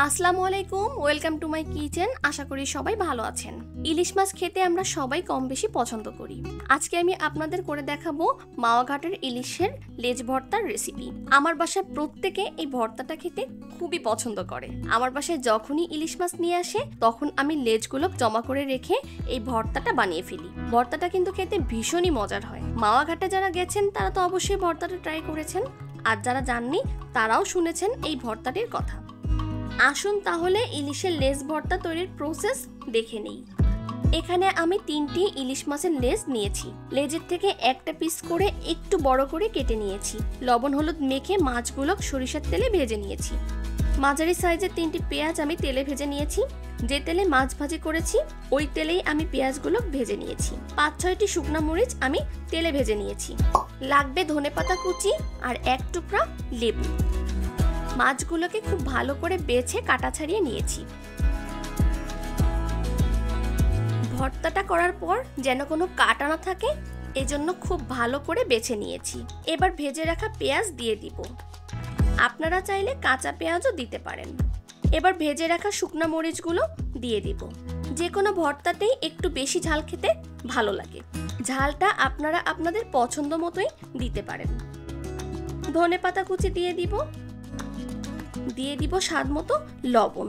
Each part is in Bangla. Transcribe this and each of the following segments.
আসসালামু আলাইকুম, ওয়েলকাম টু মাই কিচেন। আশা করি সবাই ভালো আছেন। ইলিশ মাছ খেতে আমরা সবাই কম বেশি পছন্দ করি। আজকে আমি আপনাদের করে দেখাবো মাওয়া ঘাটের ইলিশের লেজ ভর্তার রেসিপি। আমার বাসায় প্রত্যেকে এই ভর্তাটা খেতে খুবই পছন্দ করে। আমার বাসায় যখনই ইলিশ মাছ নিয়ে আসে তখন আমি লেজগুলো জমা করে রেখে এই ভর্তাটা বানিয়ে ফেলি। ভর্তাটা কিন্তু খেতে ভীষণই মজার হয়। মাওয়া ঘাটে যারা গেছেন তারা তো অবশ্যই ভর্তাটা ট্রাই করেছেন, আর যারা যাননি তারাও শুনেছেন এই ভর্তাটির কথা। আসুন তাহলে ইলিশের লেজ ভর্তা তৈরির প্রসেস দেখে নেই। এখানে আমি 3টি ইলিশ মাছের লেজ নিয়েছি। লেজের থেকে একটা পিস করে একটু বড় করে কেটে নিয়েছি। লবণ হলুদ মেখে মাছগুলো সরিষার তেলে ভেজে নিয়েছি। মাঝারি সাইজের 3টি পেঁয়াজ আমি তেলে ভেজে নিয়েছি। যে তেলে মাছ ভাজি করেছি ওই তেলেই আমি পেঁয়াজগুলো ভেজে নিয়েছি। 5-6টি শুকনো মরিচ আমি তেলে ভেজে নিয়েছি। লাগবে ধনেপাতা কুচি আর 1 টুকরা লেবু। মাছগুলোকে খুব ভালো করে বেছে কাটা ছাড়িয়ে নিয়েছি। ভর্তাটা করার পর যেন কোনো কাটা না থাকে এজন্য খুব ভালো করে বেছে নিয়েছি। এবার ভেজে রাখা পেঁয়াজ দিয়ে দিব। আপনারা চাইলে কাঁচা পেঁয়াজও দিতে পারেন। এবার ভেজে রাখা শুকনো মরিচগুলো দিয়ে দিব। যে কোনো ভর্তাতেই একটু বেশি ঝাল খেতে ভালো লাগে। ঝালটা আপনারা আপনাদের পছন্দ মতোই দিতে পারেন। ধনেপাতা কুচি দিয়ে দিব। দিয়ে দিব স্বাদ মতো লবণ।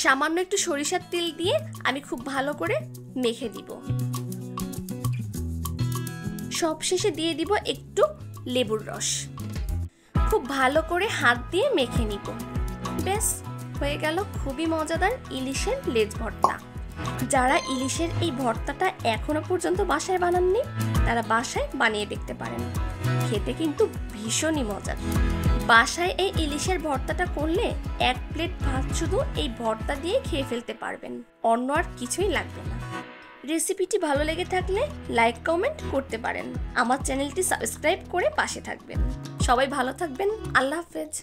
সামান্য একটু সরিষার তেল দিয়ে আমি খুব ভালো করে মেখে দিব। সবশেষে দিয়ে দিব একটু লেবুর রস। খুব ভালো করে হাত দিয়ে মেখে নিব। ব্যাস হয়ে গেল খুবই মজাদার ইলিশের লেজ ভর্তা। যারা ইলিশের এই ভর্তাটা এখনো পর্যন্ত বাসায় বানাননি তারা বাসায় বানিয়ে দেখতে পারেন। খেতে কিন্তু ভীষণই মজার। বাসায় এই ইলিশের ভর্তাটা করলে 1 প্লেট ভাত শুধু এই ভর্তা দিয়ে খেয়ে ফেলতে পারবেন, অন্য আর কিছুই লাগবে না। রেসিপিটি ভালো লেগে থাকলে লাইক কমেন্ট করতে পারেন। আমার চ্যানেলটি সাবস্ক্রাইব করে পাশে থাকবেন। সবাই ভালো থাকবেন। আল্লাহ হাফেজ।